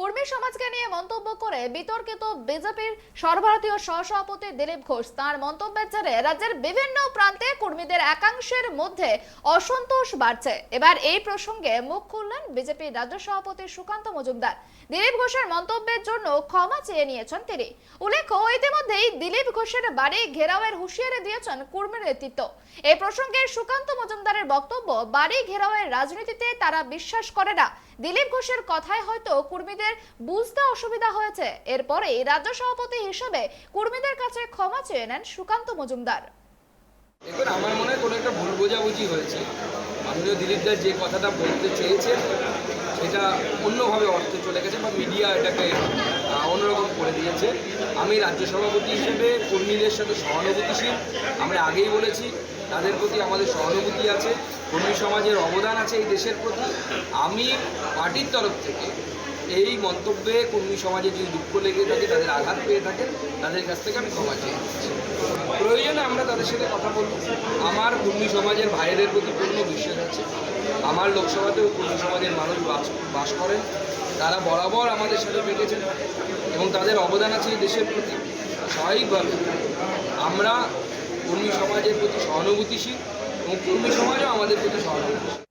কর্মী সমাজকে নিয়ে মন্তব্য করে বিতর্কিত বিজেপির সর্বভারতীয় সহসভাপতি দিলীপ ঘোষ তার মন্তব্যের জেরে রাজ্যের বিভিন্ন প্রান্তে কর্মীদের একাংশের মধ্যে অসন্তোষ বাড়ছে। এবার এই প্রসঙ্গে মুখ খুললেন বিজেপির রাজ্য সভাপতি সুকান্ত মজুমদার। দিলীপ ঘোষের মন্তব্যের জন্য ক্ষমা চেয়ে নিয়েছেন তিনি। উল্লেখ্য, ইতিমধ্যেই দিলীপ ঘোষের বাড়ি ঘেরাওয়ের হুঁশিয়ারি দিয়েছেন কর্মী নেতৃত্ব। এই প্রসঙ্গে সুকান্ত মজুমদারের বক্তব্য, বাড়ি ঘেরাওয়ের রাজনীতিতে তারা বিশ্বাস করে না। দিলীপ ঘোষের কথায় হয়তো কর্মীদের বুঝতে অসুবিধা হয়েছে। এরপরে রাজ্য সভাপতি হিসেবে কর্মীদের কাছে ক্ষমা চেয়ে নেন সুকান্ত মজুমদার। দেখুন, আমার মনে হয় কোনো একটা ভুল বোঝাবুঝি হয়েছে। মাননীয় দিলীপ দাস যে কথাটা বলতে চেয়েছেন সেটা অন্যভাবে অর্থে চলে গেছে বা মিডিয়া এটাকে অন্যরকম করে দিয়েছে। আমি রাজ্য সভাপতি হিসেবে কর্মীদের সাথে সহানুভূতিশীল। আমরা আগেই বলেছি তাদের প্রতি আমাদের সহানুভূতি আছে, কর্মী সমাজের অবদান আছে এই দেশের প্রতি। আমি পার্টির তরফ থেকে এই মন্তব্যে কর্মী সমাজে যদি দুঃখ লেগে থাকে, তাদের আঘাত পেয়ে থাকেন, তাদের কাছ থেকে আমি ক্ষমা চেয়ে নিচ্ছি। প্রয়োজনে আমরা তাদের সাথে কথা বলব। আমার কর্মী সমাজের ভাইদের প্রতি পূর্ণ বিশ্বাস আছে। আমার লোকসভাতেও কর্মী সমাজের মানুষ বাস করেন, তারা বরাবর আমাদের সাথে পেতেছেন এবং তাদের অবদান আছে এই দেশের প্রতি। স্বাভাবিকভাবে আমরা কর্মী সমাজের প্রতি সহানুভূতিশীল এবং কর্মী সমাজও আমাদের প্রতি সহানুভূতিশীল।